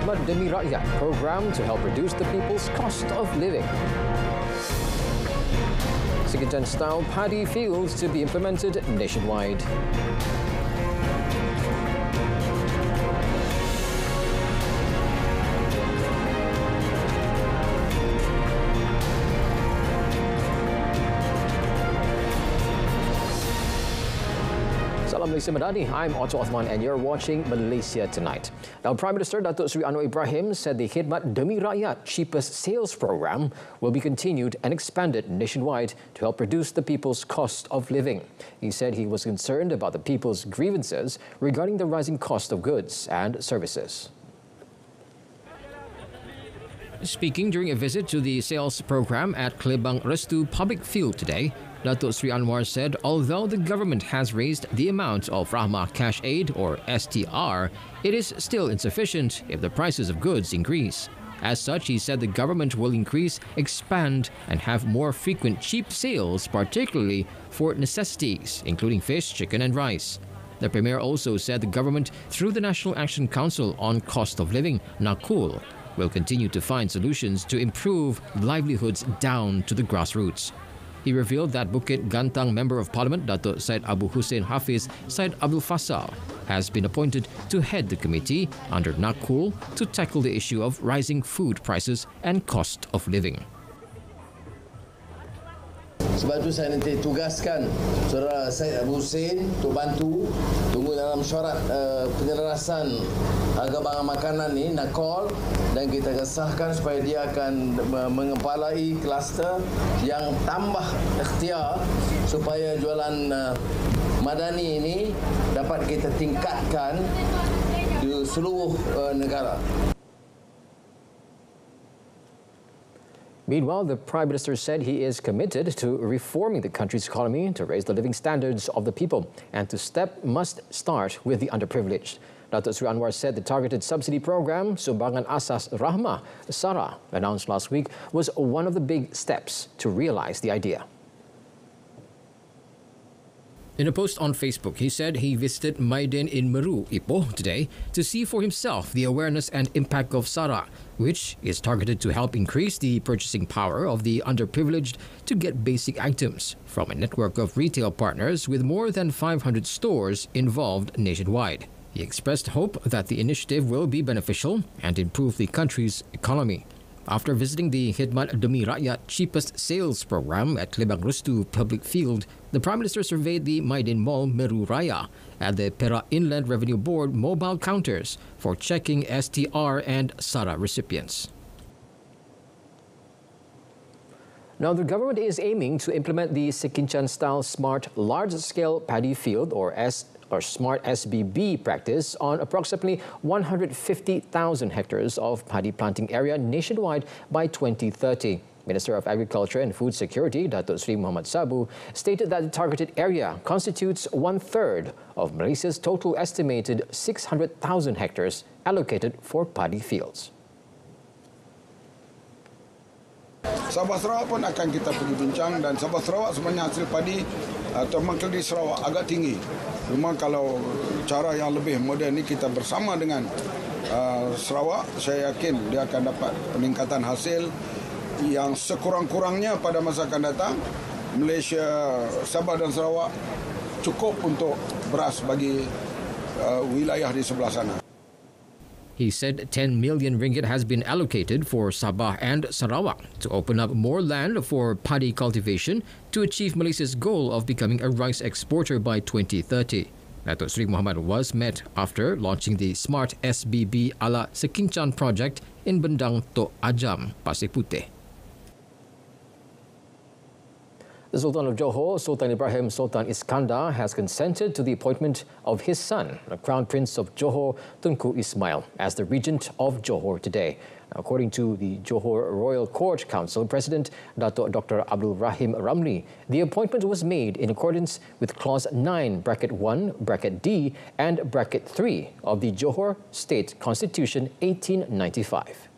Khidmat Demi Rakyat program to help reduce the people's cost of living. Sekijan-style paddy fields to be implemented nationwide. Salam Malaysia Madani, I'm Otto Othman and you're watching Malaysia Tonight. Now, Prime Minister Datuk Seri Anwar Ibrahim said the Khidmat Demi Rakyat cheapest sales program will be continued and expanded nationwide to help reduce the people's cost of living. He said he was concerned about the people's grievances regarding the rising cost of goods and services. Speaking during a visit to the sales program at Klebang Restu Public Field today, Datuk Seri Anwar said although the government has raised the amount of Rahmah Cash Aid or STR, it is still insufficient if the prices of goods increase. As such, he said the government will increase, expand and have more frequent cheap sales, particularly for necessities, including fish, chicken and rice. The Premier also said the government, through the National Action Council on Cost of Living, NACOL, will continue to find solutions to improve livelihoods down to the grassroots. He revealed that Bukit Gantang Member of Parliament Datuk Syed Abu Hussein Hafiz Syed Abdul Fasal has been appointed to head the committee under NACOL to tackle the issue of rising food prices and cost of living. Sebab itu saya nanti tugaskan Saudara Syed Abu Hussein untuk bantu tunggu dalam syarat penyelarasan harga barang makanan ni NACOL, dan kita kesahkan supaya dia akan mengepalai kluster yang tambah ikhtiar supaya jualan madani ini dapat kita tingkatkan di seluruh negara. Meanwhile, the Prime Minister said he is committed to reforming the country's economy to raise the living standards of the people, and must start with the underprivileged. Datuk Seri Anwar said the targeted subsidy program, Sumbangan Asas Rahmah, SARA, announced last week, was one of the big steps to realise the idea. In a post on Facebook, he said he visited Maiden in Meru, Ipoh, today to see for himself the awareness and impact of SARA, which is targeted to help increase the purchasing power of the underprivileged to get basic items from a network of retail partners with more than 500 stores involved nationwide. He expressed hope that the initiative will be beneficial and improve the country's economy. After visiting the Khidmat Demi Rakyat cheapest sales program at Klebang Restu Public Field, the Prime Minister surveyed the Maiden Mall Meru Raya at the Perak Inland Revenue Board mobile counters for checking STR and SARA recipients. Now, the government is aiming to implement the Sekinchan-style Smart Large-Scale Paddy Field or Smart SBB practice on approximately 150,000 hectares of paddy planting area nationwide by 2030. Minister of Agriculture and Food Security, Datuk Seri Muhammad Sabu, stated that the targeted area constitutes 1/3 of Malaysia's total estimated 600,000 hectares allocated for paddy fields. Sabah Sarawak pun akan kita pergi bincang, dan Sabah Sarawak sebenarnya hasil padi atau mengkredit Sarawak agak tinggi. Memang kalau cara yang lebih moden ini kita bersama dengan Sarawak, saya yakin dia akan dapat peningkatan hasil yang sekurang-kurangnya pada masa akan datang. Malaysia, Sabah dan Sarawak cukup untuk beras bagi wilayah di sebelah sana. He said 10 million ringgit has been allocated for Sabah and Sarawak to open up more land for paddy cultivation to achieve Malaysia's goal of becoming a rice exporter by 2030. Datuk Seri Muhammad was met after launching the Smart SBB ala Sekinchan project in Bendang Tok Ajam, Pasir Putih. The Sultan of Johor, Sultan Ibrahim Sultan Iskandar, has consented to the appointment of his son, the Crown Prince of Johor, Tunku Ismail, as the Regent of Johor today. Now, according to the Johor Royal Court Council President, Datuk Dr. Abdul Rahim Ramli, the appointment was made in accordance with Clause 9, Bracket 1, Bracket D and Bracket 3 of the Johor State Constitution 1895.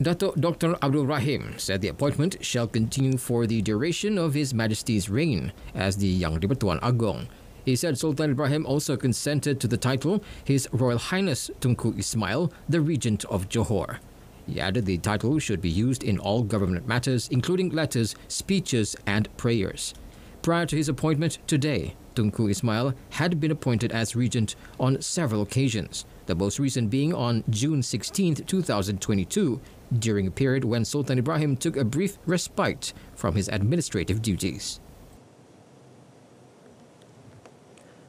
Datuk Dr. Abdul Rahim said the appointment shall continue for the duration of His Majesty's reign as the Yang di-Pertuan Agong. He said Sultan Ibrahim also consented to the title His Royal Highness Tunku Ismail, the Regent of Johor. He added the title should be used in all government matters, including letters, speeches, and prayers. Prior to his appointment today, Tunku Ismail had been appointed as regent on several occasions, the most recent being on June 16, 2022, during a period when Sultan Ibrahim took a brief respite from his administrative duties.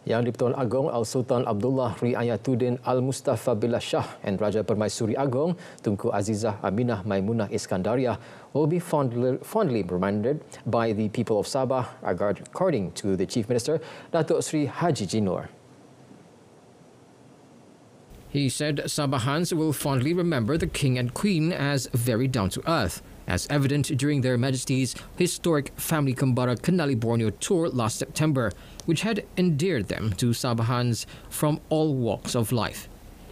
Yang di-Pertuan Agong Al-Sultan Abdullah Riayatuddin Al-Mustafa Billah Shah and Raja Permaisuri Agong Tunku Azizah Aminah Maimunah Iskandariah will be fondly remembered by the people of Sabah, according to the Chief Minister, Datuk Sri Haji Jinor. He said Sabahans will fondly remember the King and Queen as very down-to-earth, as evident during Their Majesties' historic Family Kembara Kenali Borneo tour last September, which had endeared them to Sabahans from all walks of life.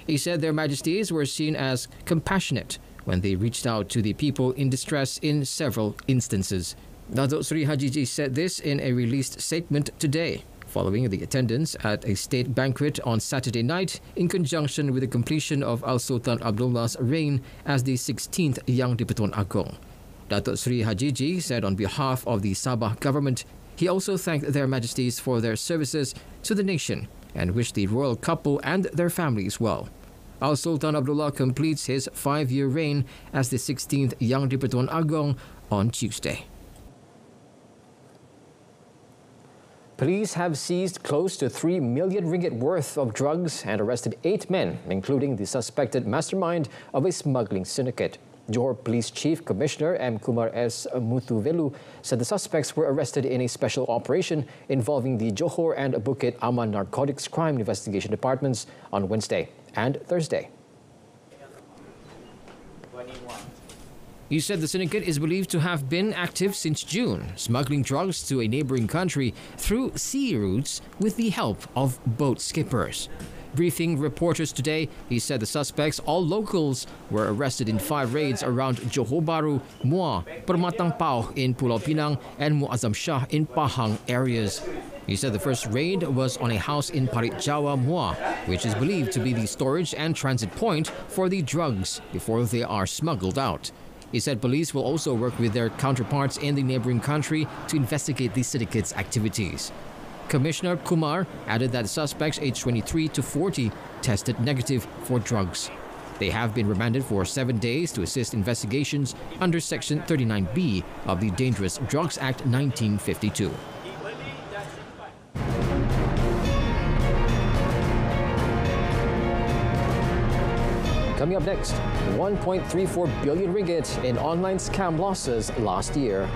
He said Their Majesties were seen as compassionate when they reached out to the people in distress in several instances. Datuk Sri Hajiji said this in a released statement today, following the attendance at a state banquet on Saturday night in conjunction with the completion of Al-Sultan Abdullah's reign as the 16th Yang di-Pertuan Agong. Datuk Sri Hajiji said on behalf of the Sabah government, he also thanked Their Majesties for their services to the nation and wished the royal couple and their families well. Al-Sultan Abdullah completes his 5-year reign as the 16th Yang di-Pertuan Agong on Tuesday. Police have seized close to 3 million ringgit worth of drugs and arrested 8 men, including the suspected mastermind of a smuggling syndicate. Johor Police Chief Commissioner M. Kumar S. Muthuvelu said the suspects were arrested in a special operation involving the Johor and Bukit Aman Narcotics Crime Investigation Departments on Wednesday and Thursday. He said the syndicate is believed to have been active since June, smuggling drugs to a neighboring country through sea routes with the help of boat skippers. Briefing reporters today, he said the suspects, all locals, were arrested in 5 raids around Johor Bahru, Muar, Permatang Pau in Pulau Pinang and Muazzam Shah in Pahang areas. He said the first raid was on a house in Parit Jawa, Muar, which is believed to be the storage and transit point for the drugs before they are smuggled out. He said police will also work with their counterparts in the neighboring country to investigate the syndicate's activities. Commissioner Kumar added that the suspects aged 23 to 40 tested negative for drugs. They have been remanded for 7 days to assist investigations under Section 39B of the Dangerous Drugs Act 1952. Coming up next, 1.34 billion ringgit in online scam losses last year.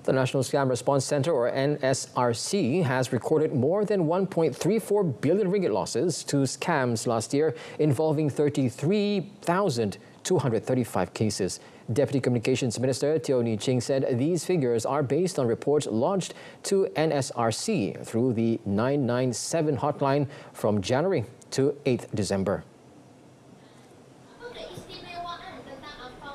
The National Scam Response Centre, or NSRC, has recorded more than 1.34 billion ringgit losses to scams last year, involving 33,235 cases. Deputy Communications Minister Teo Ni Ching said these figures are based on reports lodged to NSRC through the 997 hotline from January to 8th December.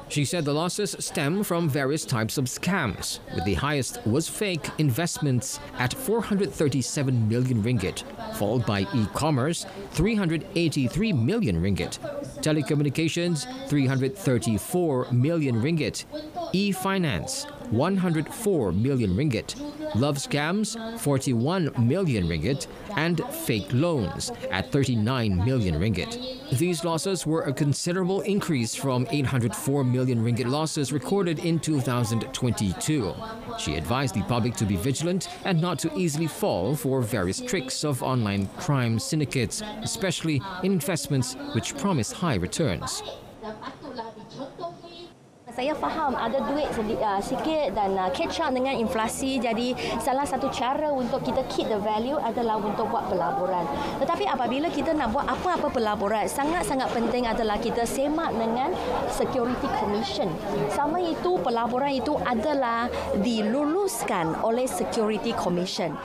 She said the losses stem from various types of scams, with the highest was fake investments at 437 million ringgit, followed by e-commerce, 383 million ringgit, telecommunications, 334 million ringgit, e-finance, 104 million ringgit, love scams, 41 million ringgit, and fake loans at 39 million ringgit. These losses were a considerable increase from 804 million ringgit losses recorded in 2022. She advised the public to be vigilant and not to easily fall for various tricks of online crime syndicates, especially in investments which promise high returns. Saya faham ada duit sikit dan catch up dengan inflasi, jadi salah satu cara untuk kita keep the value adalah untuk buat pelaburan. Tetapi apabila kita nak buat apa-apa pelaburan, sangat-sangat penting adalah kita semak dengan Security Commission. Sama itu pelaburan itu adalah diluluskan oleh Security Commission.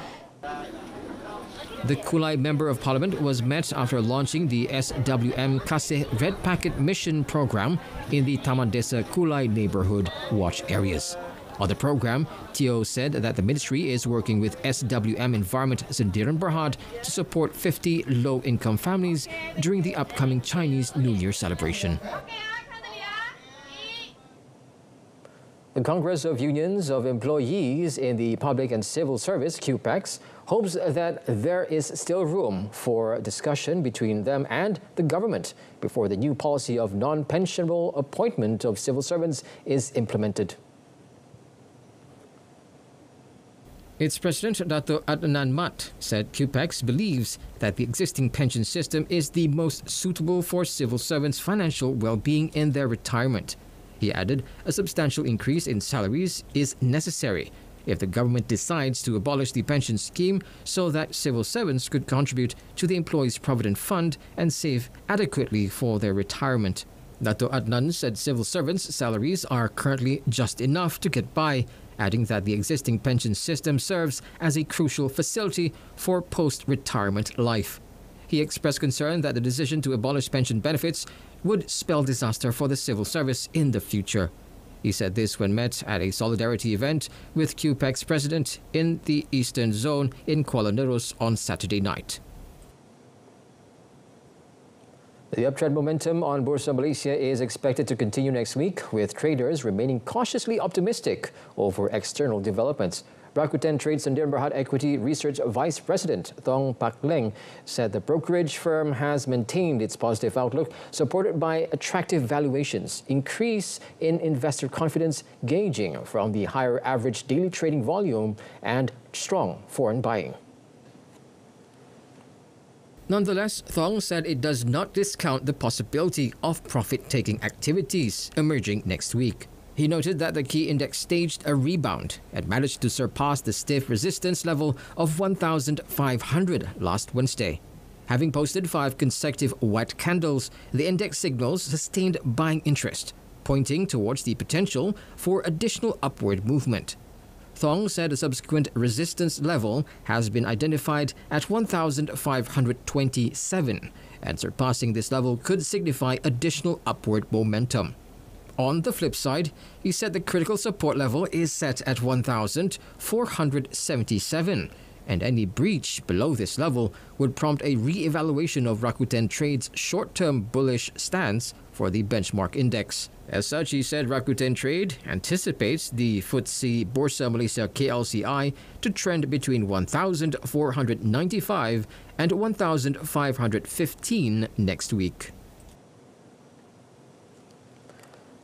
The Kulai Member of Parliament was met after launching the SWM Kasih Red Packet Mission program in the Taman Desa Kulai neighborhood watch areas. On the program, Teo said that the ministry is working with SWM Environment Sdn Bhd to support 50 low-income families during the upcoming Chinese New Year celebration. The Congress of Unions of Employees in the Public and Civil Service, QPEX, hopes that there is still room for discussion between them and the government before the new policy of non-pensionable appointment of civil servants is implemented. Its president, Dato' Adnan Mat, said QPEX believes that the existing pension system is the most suitable for civil servants' financial well-being in their retirement. He added a substantial increase in salaries is necessary if the government decides to abolish the pension scheme so that civil servants could contribute to the employees' provident fund and save adequately for their retirement. Dato' Adnan said civil servants' salaries are currently just enough to get by, adding that the existing pension system serves as a crucial facility for post-retirement life. He expressed concern that the decision to abolish pension benefits would spell disaster for the civil service in the future. He said this when met at a solidarity event with QPEX president in the Eastern Zone in Kuala Nerus on Saturday night. The uptrend momentum on Bursa Malaysia is expected to continue next week, with traders remaining cautiously optimistic over external developments. Rakuten Trade Sdn Bhd Equity Research Vice President Thong Pak Leng said the brokerage firm has maintained its positive outlook, supported by attractive valuations, increase in investor confidence gauging from the higher average daily trading volume, and strong foreign buying. Nonetheless, Thong said it does not discount the possibility of profit-taking activities emerging next week. He noted that the key index staged a rebound and managed to surpass the stiff resistance level of 1,500 last Wednesday. Having posted 5 consecutive white candles, the index signals sustained buying interest, pointing towards the potential for additional upward movement. Thong said a subsequent resistance level has been identified at 1,527, and surpassing this level could signify additional upward momentum. On the flip side, he said the critical support level is set at 1,477, and any breach below this level would prompt a re-evaluation of Rakuten Trade's short-term bullish stance for the benchmark index. As such, he said Rakuten Trade anticipates the FTSE Bursa Malaysia KLCI to trend between 1,495 and 1,515 next week.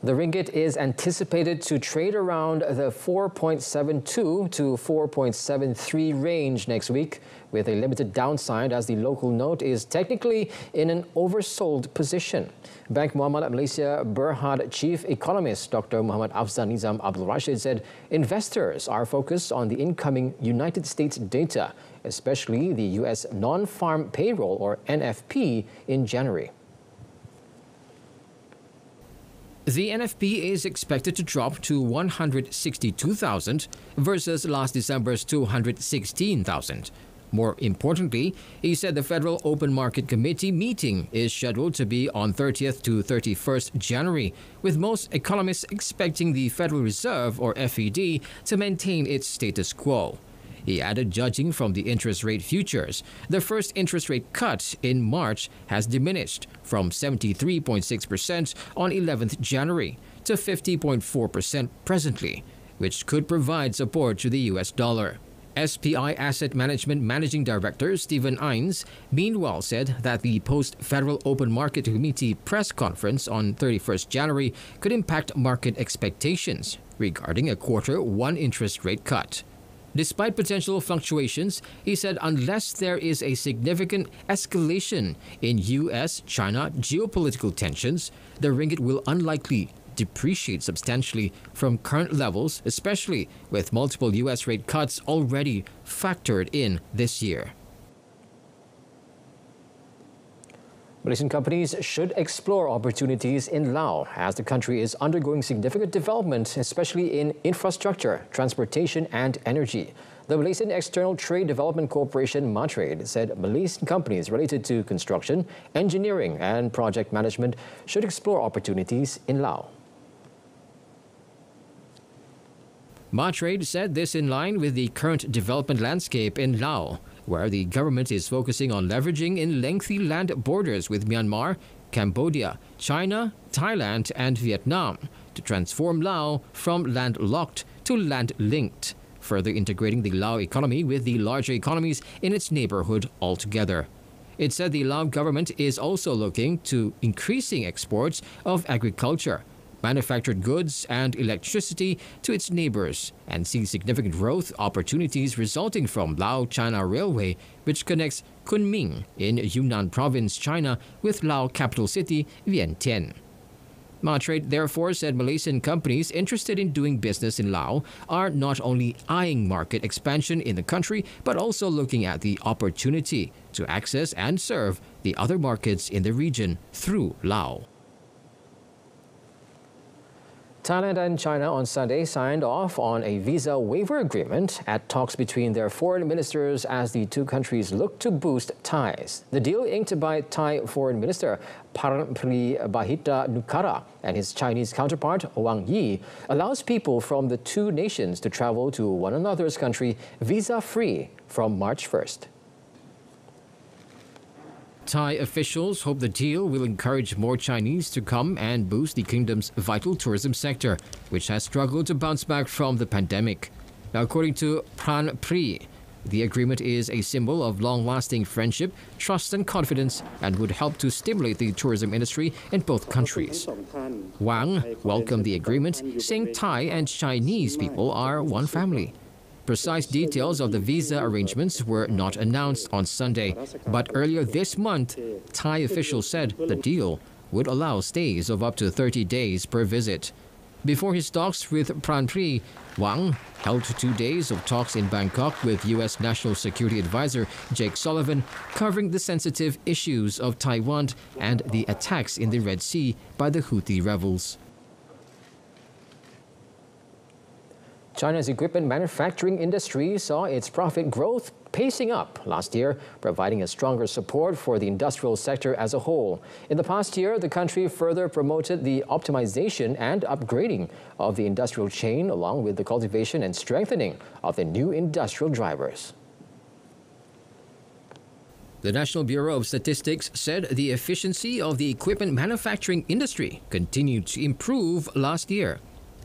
The ringgit is anticipated to trade around the 4.72 to 4.73 range next week, with a limited downside as the local note is technically in an oversold position. Bank Muamalat Malaysia Berhad Chief Economist Dr. Muhammad Afzal Nizam Abdul Rashid said investors are focused on the incoming United States data, especially the US non-farm payroll or NFP in January. The NFP is expected to drop to 162,000 versus last December's 216,000. More importantly, he said the Federal Open Market Committee meeting is scheduled to be on 30th to 31st January, with most economists expecting the Federal Reserve, or FED, to maintain its status quo. He added, judging from the interest rate futures, the first interest rate cut in March has diminished from 73.6% on 11th January to 50.4% presently, which could provide support to the US dollar. SPI Asset Management Managing Director Stephen Ines meanwhile said that the post-Federal Open Market Committee press conference on 31st January could impact market expectations regarding a Q1 interest rate cut. Despite potential fluctuations, he said unless there is a significant escalation in US-China geopolitical tensions, the ringgit will unlikely depreciate substantially from current levels, especially with multiple US rate cuts already factored in this year. Malaysian companies should explore opportunities in Laos as the country is undergoing significant development, especially in infrastructure, transportation and energy. The Malaysian External Trade Development Corporation, MATRADE, said Malaysian companies related to construction, engineering and project management should explore opportunities in Laos. Trade said this in line with the current development landscape in Laos, where the government is focusing on leveraging in lengthy land borders with Myanmar, Cambodia, China, Thailand and Vietnam to transform Laos from landlocked to land-linked, further integrating the Lao economy with the larger economies in its neighborhood altogether. It said the Lao government is also looking to increasing exports of agriculture, manufactured goods and electricity to its neighbors and sees significant growth opportunities resulting from Lao-China Railway, which connects Kunming in Yunnan Province, China, with Lao capital city Vientiane. Trade therefore said Malaysian companies interested in doing business in Laos are not only eyeing market expansion in the country, but also looking at the opportunity to access and serve the other markets in the region through Laos. Thailand and China on Sunday signed off on a visa waiver agreement at talks between their foreign ministers as the two countries look to boost ties. The deal, inked by Thai Foreign Minister Parnpree Bahiddha-Nukara and his Chinese counterpart Wang Yi, allows people from the two nations to travel to one another's country visa-free from March 1st. Thai officials hope the deal will encourage more Chinese to come and boost the kingdom's vital tourism sector, which has struggled to bounce back from the pandemic. Now, according to Parnpree, the agreement is a symbol of long-lasting friendship, trust and confidence and would help to stimulate the tourism industry in both countries. Wang welcomed the agreement, saying Thai and Chinese people are one family. Precise details of the visa arrangements were not announced on Sunday, but earlier this month, Thai officials said the deal would allow stays of up to 30 days per visit. Before his talks with Parnpree, Wang held 2 days of talks in Bangkok with U.S. National Security Advisor Jake Sullivan, covering the sensitive issues of Taiwan and the attacks in the Red Sea by the Houthi rebels. China's equipment manufacturing industry saw its profit growth pacing up last year, providing a stronger support for the industrial sector as a whole. In the past year, the country further promoted the optimization and upgrading of the industrial chain, along with the cultivation and strengthening of the new industrial drivers. The National Bureau of Statistics said the efficiency of the equipment manufacturing industry continued to improve last year.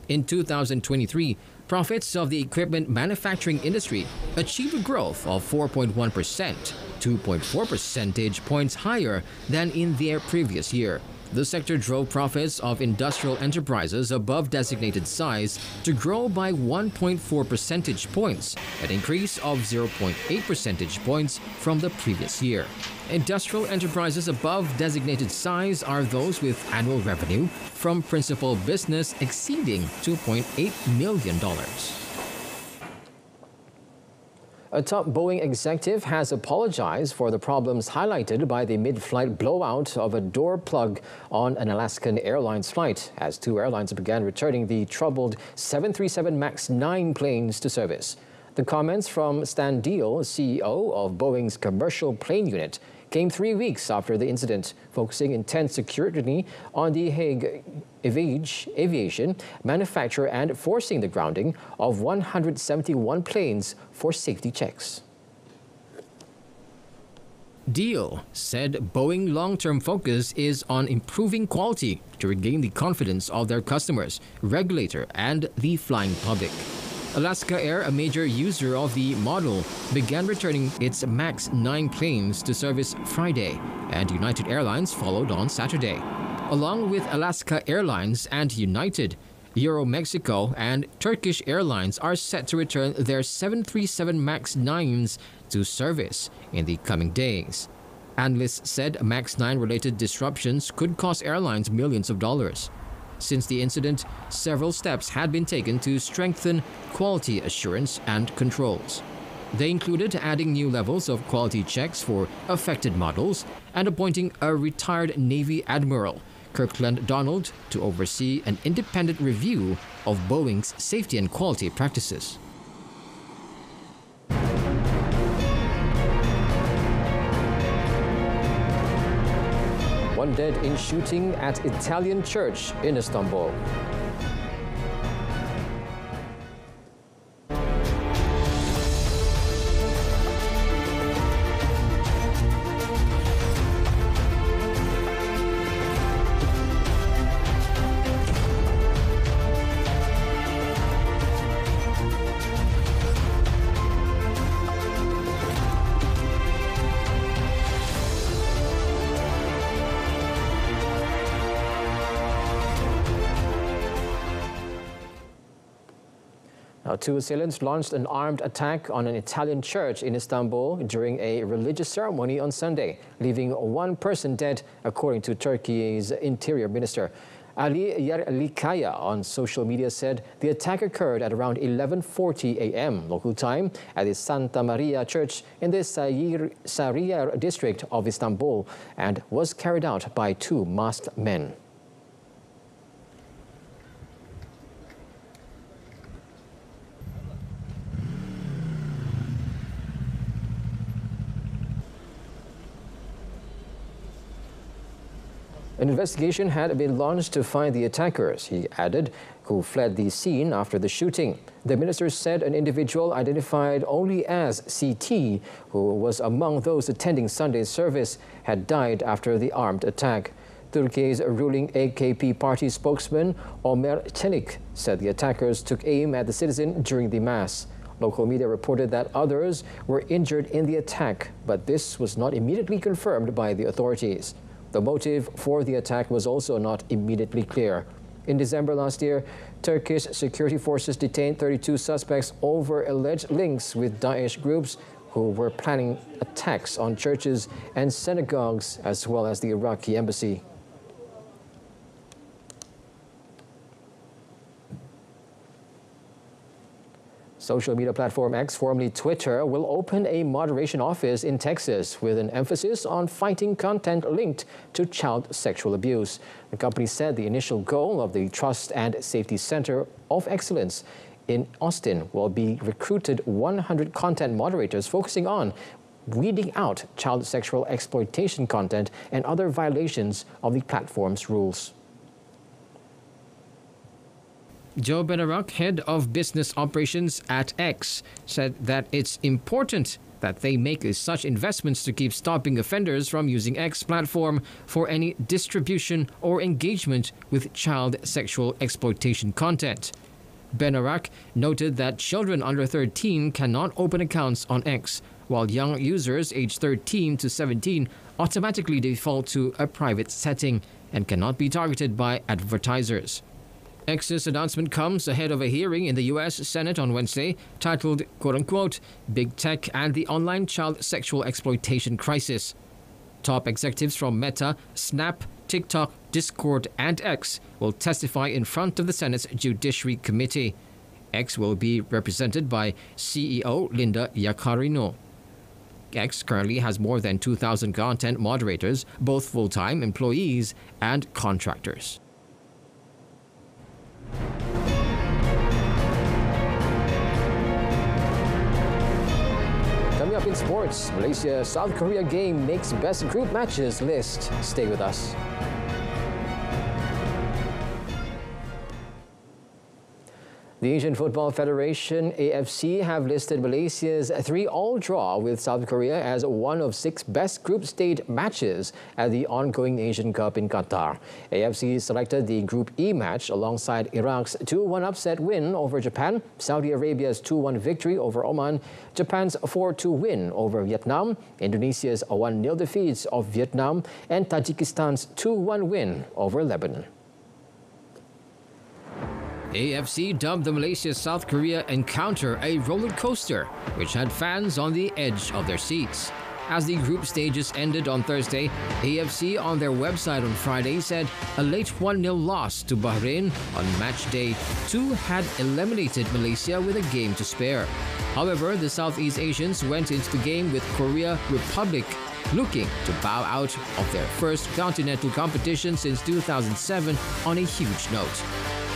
In 2023, profits of the equipment manufacturing industry achieved a growth of 4.1%, 2.4 percentage points higher than in their previous year. The sector drove profits of industrial enterprises above designated size to grow by 1.4 percentage points, an increase of 0.8 percentage points from the previous year. Industrial enterprises above designated size are those with annual revenue from principal business exceeding $2.8 million. A top Boeing executive has apologized for the problems highlighted by the mid-flight blowout of a door plug on an Alaskan Airlines flight, as two airlines began returning the troubled 737 MAX 9 planes to service. The comments from Stan Deal, CEO of Boeing's commercial plane unit, came 3 weeks after the incident, focusing intense scrutiny on the Hague aviation manufacturer and forcing the grounding of 171 planes for safety checks. Deal said Boeing's long-term focus is on improving quality to regain the confidence of their customers, regulator, and the flying public. Alaska Air, a major user of the model, began returning its MAX 9 planes to service Friday, and United Airlines followed on Saturday. Along with Alaska Airlines and United, Mexico and Turkish Airlines are set to return their 737 MAX 9s to service in the coming days. Analysts said MAX 9-related disruptions could cost airlines millions of dollars. Since the incident, several steps had been taken to strengthen quality assurance and controls. They included adding new levels of quality checks for affected models and appointing a retired Navy Admiral, Kirkland Donald, to oversee an independent review of Boeing's safety and quality practices. One dead in shooting at Italian church in Istanbul. Two assailants launched an armed attack on an Italian church in Istanbul during a religious ceremony on Sunday, leaving one person dead, according to Turkey's interior minister. Ali Yerlikaya on social media said the attack occurred at around 11:40 a.m. local time at the Santa Maria Church in the Sarıyer district of Istanbul and was carried out by two masked men. An investigation had been launched to find the attackers, he added, who fled the scene after the shooting. The minister said an individual identified only as CT, who was among those attending Sunday's service, had died after the armed attack. Turkey's ruling AKP party spokesman Ömer Çelik said the attackers took aim at the citizen during the mass. Local media reported that others were injured in the attack, but this was not immediately confirmed by the authorities. The motive for the attack was also not immediately clear. In December last year, Turkish security forces detained 32 suspects over alleged links with Daesh groups who were planning attacks on churches and synagogues as well as the Iraqi embassy. Social media platform X, formerly Twitter, will open a moderation office in Texas with an emphasis on fighting content linked to child sexual abuse. The company said the initial goal of the Trust and Safety Center of Excellence in Austin will be recruited 100 content moderators focusing on weeding out child sexual exploitation content and other violations of the platform's rules. Joe Benarak, head of business operations at X, said that it's important that they make such investments to keep stopping offenders from using X platform for any distribution or engagement with child sexual exploitation content. Benarak noted that children under 13 cannot open accounts on X, while young users aged 13 to 17 automatically default to a private setting and cannot be targeted by advertisers. X's announcement comes ahead of a hearing in the U.S. Senate on Wednesday titled, quote-unquote, Big Tech and the Online Child Sexual Exploitation Crisis. Top executives from Meta, Snap, TikTok, Discord, and X will testify in front of the Senate's Judiciary Committee. X will be represented by CEO Linda Yaccarino. X currently has more than 2,000 content moderators, both full-time employees and contractors. Coming up in sports, Malaysia-South Korea game makes best group matches list. Stay with us. The Asian Football Federation, AFC, have listed Malaysia's 3-all draw with South Korea as one of 6 best group stage matches at the ongoing Asian Cup in Qatar. AFC selected the Group E match alongside Iraq's 2-1 upset win over Japan, Saudi Arabia's 2-1 victory over Oman, Japan's 4-2 win over Vietnam, Indonesia's 1-0 defeat of Vietnam, and Tajikistan's 2-1 win over Lebanon. AFC dubbed the Malaysia-South Korea encounter a roller coaster, which had fans on the edge of their seats. As the group stages ended on Thursday, AFC on their website on Friday said a late 1-0 loss to Bahrain on match day 2 had eliminated Malaysia with a game to spare. However, the Southeast Asians went into the game with Korea Republic looking to bow out of their first continental competition since 2007 on a huge note.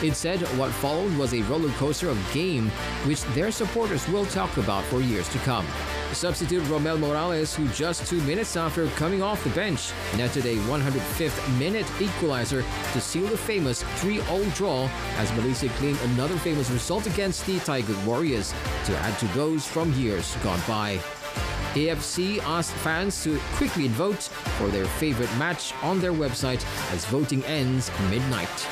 It said what followed was a roller coaster of game which their supporters will talk about for years to come. Substitute Romel Morales, who just 2 minutes after coming off the bench, netted a 105th minute equalizer to seal the famous 3-all draw as Malaysia claimed another famous result against the Tiger Warriors to add to those from years gone by. AFC asked fans to quickly vote for their favorite match on their website as voting ends midnight.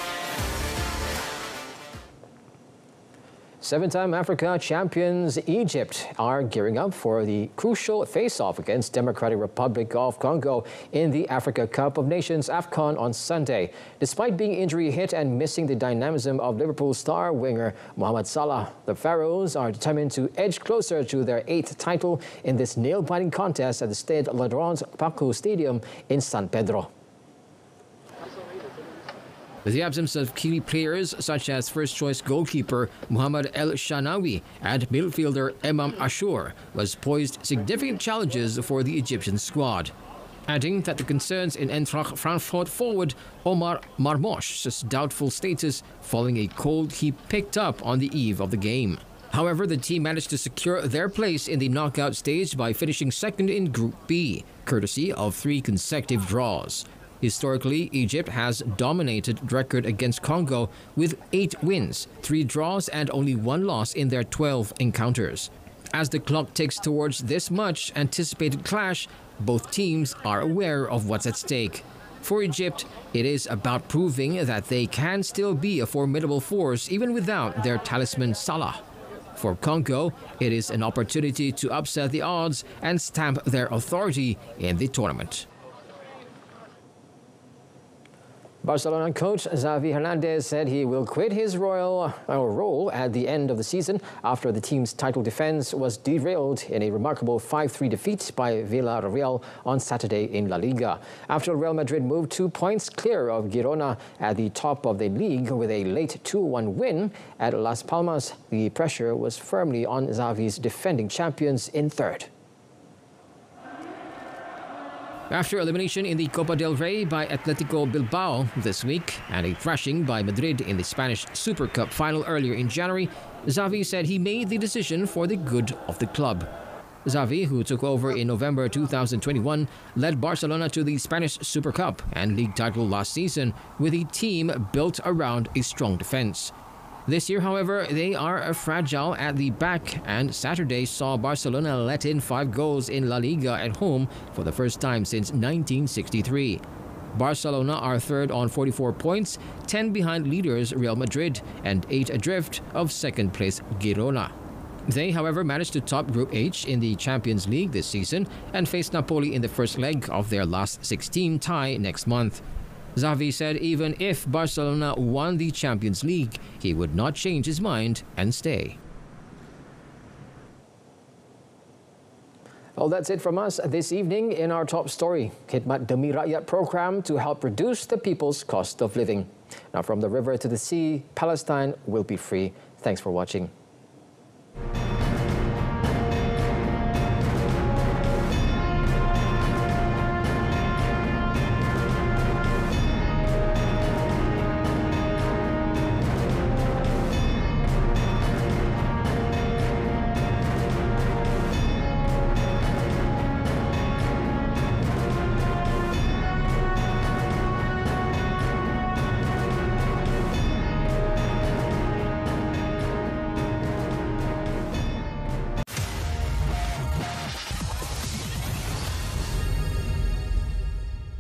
Seven-time Africa champions Egypt are gearing up for the crucial face-off against Democratic Republic of Congo in the Africa Cup of Nations AFCON on Sunday. Despite being injury-hit and missing the dynamism of Liverpool star winger Mohamed Salah, the Pharaohs are determined to edge closer to their 8th title in this nail-biting contest at the Stade Laurent Pacu Stadium in San Pedro. With the absence of key players such as first-choice goalkeeper Muhammad El Shanawi and midfielder Imam Ashur was poised significant challenges for the Egyptian squad, adding that the concerns in Eintracht Frankfurt forward Omar Marmosh's doubtful status following a cold he picked up on the eve of the game. However, the team managed to secure their place in the knockout stage by finishing second in Group B, courtesy of 3 consecutive draws. Historically, Egypt has dominated record against Congo with 8 wins, 3 draws and only 1 loss in their 12 encounters. As the clock ticks towards this much anticipated clash, both teams are aware of what's at stake. For Egypt, it is about proving that they can still be a formidable force even without their talisman Salah. For Congo, it is an opportunity to upset the odds and stamp their authority in the tournament. Barcelona coach Xavi Hernandez said he will quit his role at the end of the season after the team's title defense was derailed in a remarkable 5-3 defeat by Villarreal on Saturday in La Liga. After Real Madrid moved 2 points clear of Girona at the top of the league with a late 2-1 win at Las Palmas, the pressure was firmly on Xavi's defending champions in third. After elimination in the Copa del Rey by Atletico Bilbao this week and a thrashing by Madrid in the Spanish Super Cup final earlier in January, Xavi said he made the decision for the good of the club. Xavi, who took over in November 2021, led Barcelona to the Spanish Super Cup and league title last season with a team built around a strong defense. This year, however, they are fragile at the back, and Saturday saw Barcelona let in 5 goals in La Liga at home for the first time since 1963. Barcelona are third on 44 points, 10 behind leaders Real Madrid and 8 adrift of second-place Girona. They, however, managed to top Group H in the Champions League this season and face Napoli in the first leg of their last 16 tie next month. Xavi said even if Barcelona won the Champions League, he would not change his mind and stay. Well, that's it from us this evening in our top story. Khidmat Demi Rakyat program to help reduce the people's cost of living. Now, from the river to the sea, Palestine will be free. Thanks for watching.